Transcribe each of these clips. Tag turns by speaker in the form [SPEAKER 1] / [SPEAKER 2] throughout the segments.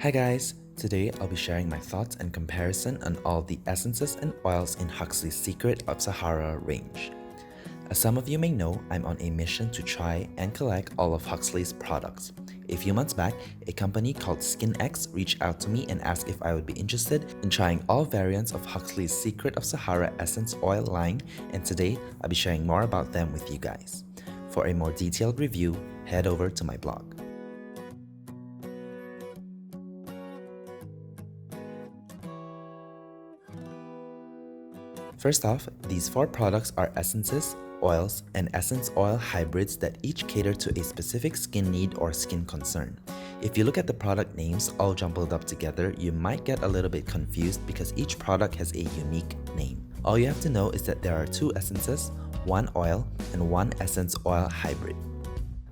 [SPEAKER 1] Hi guys! Today I'll be sharing my thoughts and comparison on all the essences and oils in Huxley's Secret of Sahara range. As some of you may know, I'm on a mission to try and collect all of Huxley's products. A few months back, a company called Skinx reached out to me and asked if I would be interested in trying all variants of Huxley's Secret of Sahara essence oil line, and today I'll be sharing more about them with you guys. For a more detailed review, head over to my blog. First off, these 4 products are essences, oils, and essence oil hybrids that each cater to a specific skin need or skin concern. If you look at the product names all jumbled up together, you might get a little bit confused because each product has a unique name. All you have to know is that there are 2 essences, 1 oil, and 1 essence oil hybrid.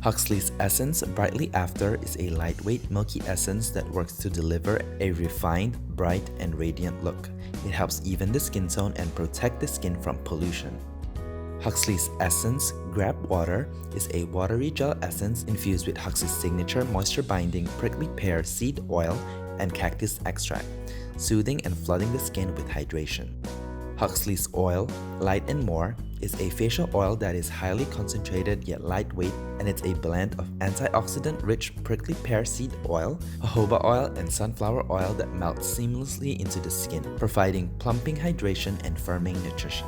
[SPEAKER 1] Huxley's Essence Brightly After is a lightweight milky essence that works to deliver a refined, bright, and radiant look. It helps even the skin tone and protect the skin from pollution. Huxley's Essence Grab Water is a watery gel essence infused with Huxley's signature moisture-binding prickly pear seed oil and cactus extract, soothing and flooding the skin with hydration. Huxley's Oil Light and More is a facial oil that is highly concentrated yet lightweight, and it's a blend of antioxidant-rich prickly pear seed oil, jojoba oil, and sunflower oil that melts seamlessly into the skin, providing plumping hydration and firming nutrition.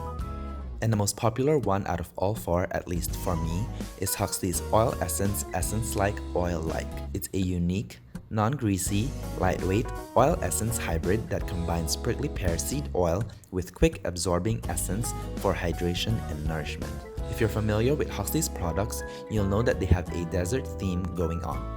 [SPEAKER 1] And the most popular one out of all 4, at least for me, is Huxley's Oil Essence Essence-like Oil-like. It's a unique, non-greasy, lightweight oil essence hybrid that combines prickly pear seed oil with quick absorbing essence for hydration and nourishment. If you're familiar with Huxley's products, you'll know that they have a desert theme going on.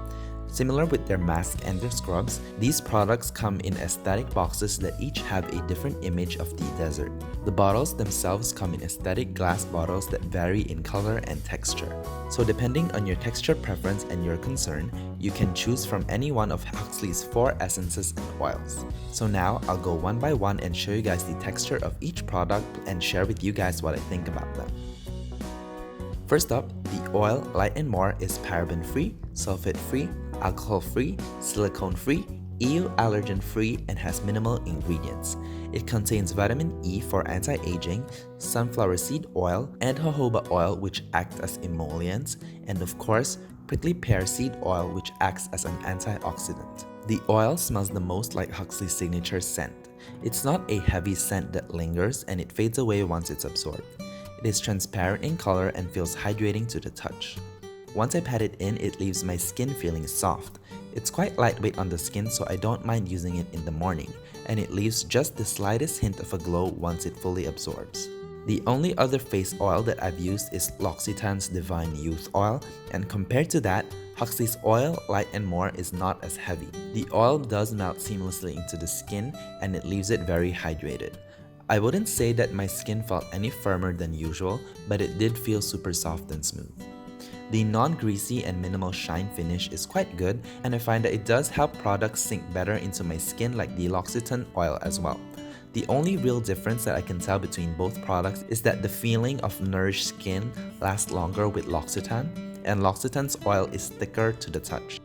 [SPEAKER 1] Similar with their mask and their scrubs, these products come in aesthetic boxes that each have a different image of the desert. The bottles themselves come in aesthetic glass bottles that vary in color and texture. So depending on your texture preference and your concern, you can choose from any one of Huxley's 4 essences and oils. So now I'll go one by one and show you guys the texture of each product and share with you guys what I think about them. First up, the Oil Light and More is paraben-free, sulfate-free, alcohol-free, silicone-free, EU allergen-free, and has minimal ingredients. It contains vitamin E for anti-aging, sunflower seed oil, and jojoba oil which act as emollients, and of course, prickly pear seed oil which acts as an antioxidant. The oil smells the most like Huxley's signature scent. It's not a heavy scent that lingers, and it fades away once it's absorbed. It is transparent in color and feels hydrating to the touch. Once I pat it in, it leaves my skin feeling soft. It's quite lightweight on the skin, so I don't mind using it in the morning, and it leaves just the slightest hint of a glow once it fully absorbs. The only other face oil that I've used is L'Occitane's Divine Youth Oil, and compared to that, Huxley's Oil Light and More is not as heavy. The oil does melt seamlessly into the skin, and it leaves it very hydrated. I wouldn't say that my skin felt any firmer than usual, but it did feel super soft and smooth. The non-greasy and minimal shine finish is quite good, and I find that it does help products sink better into my skin like the L'Occitane oil as well. The only real difference that I can tell between both products is that the feeling of nourished skin lasts longer with L'Occitane, and L'Occitane's oil is thicker to the touch.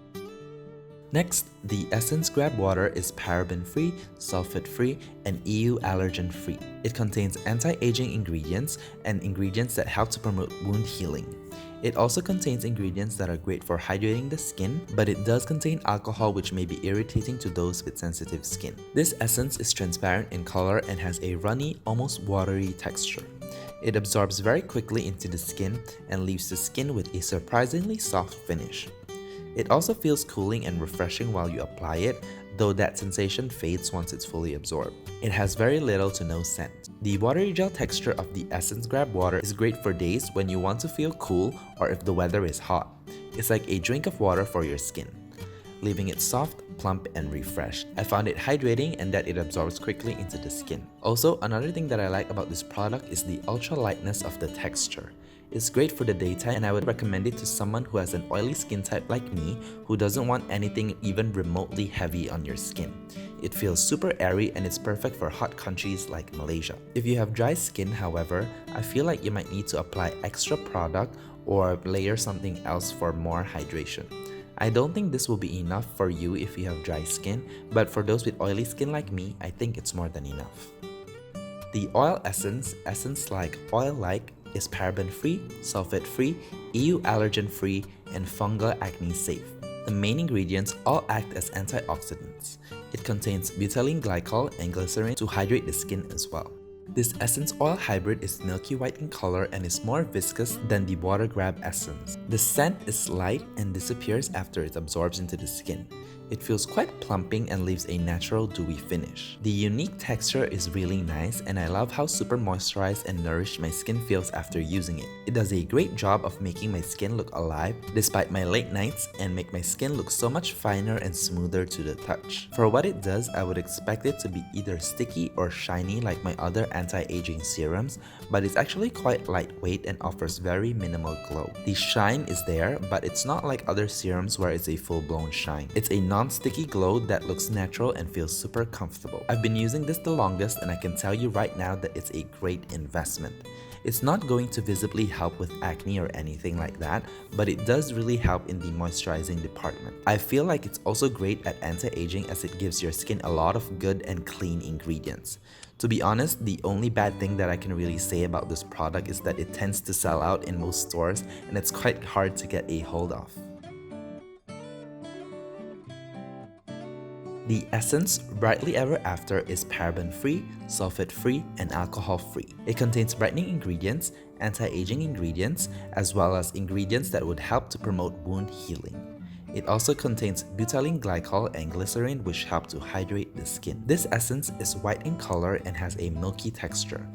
[SPEAKER 1] Next, the Essence Grab Water is paraben-free, sulfate-free, and EU allergen-free. It contains anti-aging ingredients and ingredients that help to promote wound healing. It also contains ingredients that are great for hydrating the skin, but it does contain alcohol which may be irritating to those with sensitive skin. This essence is transparent in color and has a runny, almost watery texture. It absorbs very quickly into the skin and leaves the skin with a surprisingly soft finish. It also feels cooling and refreshing while you apply it, though that sensation fades once it's fully absorbed. It has very little to no scent. The watery gel texture of the Essence Grab Water is great for days when you want to feel cool or if the weather is hot. It's like a drink of water for your skin, leaving it soft, plump, and refreshed. I found it hydrating and that it absorbs quickly into the skin. Also, another thing that I like about this product is the ultra lightness of the texture. It's great for the daytime, and I would recommend it to someone who has an oily skin type like me who doesn't want anything even remotely heavy on your skin. It feels super airy and it's perfect for hot countries like Malaysia. If you have dry skin, however, I feel like you might need to apply extra product or layer something else for more hydration. I don't think this will be enough for you if you have dry skin, but for those with oily skin like me, I think it's more than enough. The oil essence, like oil-like, is paraben-free, sulfate-free, EU allergen-free, and fungal acne safe. The main ingredients all act as antioxidants. It contains butylene glycol and glycerin to hydrate the skin as well. This essence oil hybrid is milky white in color and is more viscous than the water grab essence. The scent is light and disappears after it absorbs into the skin. It feels quite plumping and leaves a natural dewy finish. The unique texture is really nice and I love how super moisturized and nourished my skin feels after using it. It does a great job of making my skin look alive despite my late nights and make my skin look so much finer and smoother to the touch. For what it does, I would expect it to be either sticky or shiny like my other anti-aging serums, but it's actually quite lightweight and offers very minimal glow. The shine is there, but it's not like other serums where it's a full-blown shine. It's a non-sticky glow that looks natural and feels super comfortable. I've been using this the longest and I can tell you right now that it's a great investment. It's not going to visibly help with acne or anything like that, but it does really help in the moisturizing department. I feel like it's also great at anti-aging as it gives your skin a lot of good and clean ingredients. To be honest, the only bad thing that I can really say about this product is that it tends to sell out in most stores and it's quite hard to get a hold of. The essence Brightly Ever After is paraben-free, sulfate-free, and alcohol-free. It contains brightening ingredients, anti-aging ingredients, as well as ingredients that would help to promote wound healing. It also contains butylene glycol and glycerin which help to hydrate the skin. This essence is white in color and has a milky texture.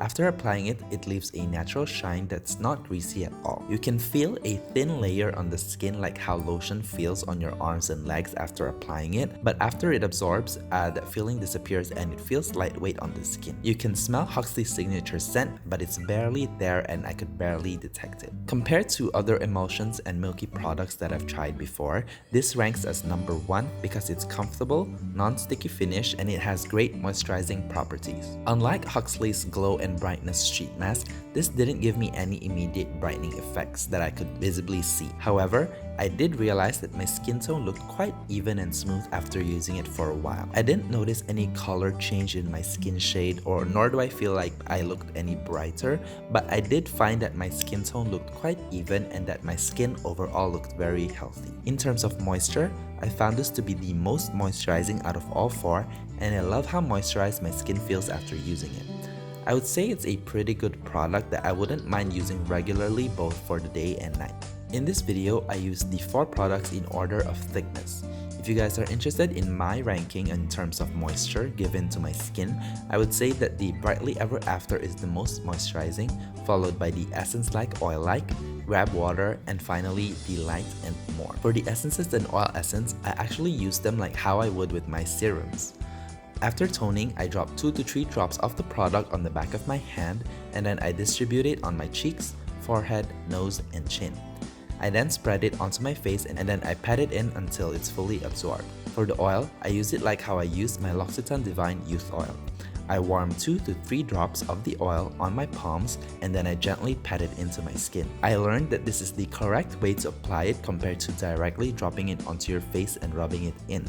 [SPEAKER 1] After applying it, it leaves a natural shine that's not greasy at all. You can feel a thin layer on the skin like how lotion feels on your arms and legs after applying it, but after it absorbs, that feeling disappears and it feels lightweight on the skin. You can smell Huxley's signature scent, but it's barely there and I could barely detect it. Compared to other emulsions and milky products that I've tried before, this ranks as number 1 because it's comfortable, non-sticky finish, and it has great moisturizing properties. Unlike Huxley's Glow and Brightness sheet mask, this didn't give me any immediate brightening effects that I could visibly see. However, I did realize that my skin tone looked quite even and smooth after using it for a while. I didn't notice any color change in my skin shade, or nor do I feel like I looked any brighter, but I did find that my skin tone looked quite even and that my skin overall looked very healthy. In terms of moisture, I found this to be the most moisturizing out of all 4, and I love how moisturized my skin feels after using it. I would say it's a pretty good product that I wouldn't mind using regularly both for the day and night. In this video, I used the 4 products in order of thickness. If you guys are interested in my ranking in terms of moisture given to my skin, I would say that the Brightly Ever After is the most moisturizing, followed by the Essence Like Oil Like, Grab Water, and finally the Light and More. For the essences and oil essence, I actually use them like how I would with my serums. After toning, I drop 2 to 3 drops of the product on the back of my hand and then I distribute it on my cheeks, forehead, nose, and chin. I then spread it onto my face and then I pat it in until it's fully absorbed. For the oil, I use it like how I used my L'Occitane Divine Youth Oil. I warm 2 to 3 drops of the oil on my palms and then I gently pat it into my skin. I learned that this is the correct way to apply it compared to directly dropping it onto your face and rubbing it in.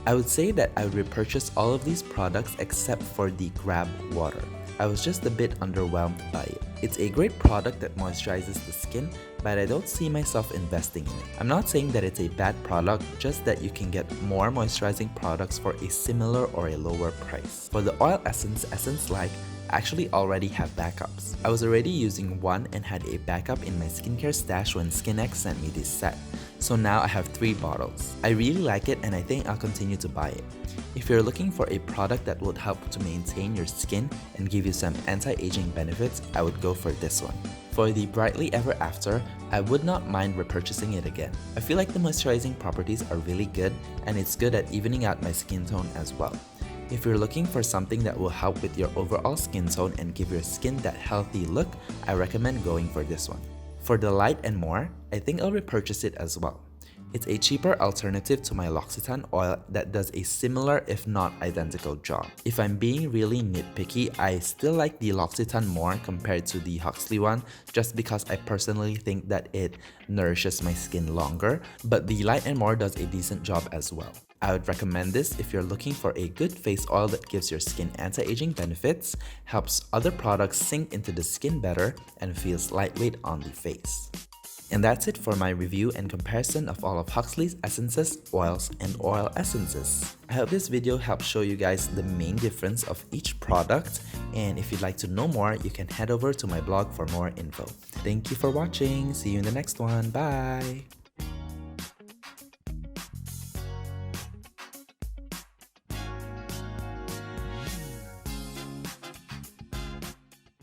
[SPEAKER 1] I would say that I would repurchase all of these products except for the Grab Water. I was just a bit underwhelmed by it. It's a great product that moisturizes the skin, but I don't see myself investing in it. I'm not saying that it's a bad product, just that you can get more moisturizing products for a similar or a lower price. For the oil essence like, I actually already have backups. I was already using one and had a backup in my skincare stash when Skinx sent me this set. So now I have 3 bottles. I really like it and I think I'll continue to buy it. If you're looking for a product that would help to maintain your skin and give you some anti-aging benefits, I would go for this one. For the Brightly Ever After, I would not mind repurchasing it again. I feel like the moisturizing properties are really good and it's good at evening out my skin tone as well. If you're looking for something that will help with your overall skin tone and give your skin that healthy look, I recommend going for this one. For the Light and More, I think I'll repurchase it as well. It's a cheaper alternative to my L'Occitane oil that does a similar if not identical job. If I'm being really nitpicky, I still like the L'Occitane more compared to the Huxley one just because I personally think that it nourishes my skin longer, but the Light & More does a decent job as well. I would recommend this if you're looking for a good face oil that gives your skin anti-aging benefits, helps other products sink into the skin better, and feels lightweight on the face. And that's it for my review and comparison of all of Huxley's essences, oils, and oil essences. I hope this video helped show you guys the main difference of each product, and if you'd like to know more, you can head over to my blog for more info. Thank you for watching, see you in the next one, bye!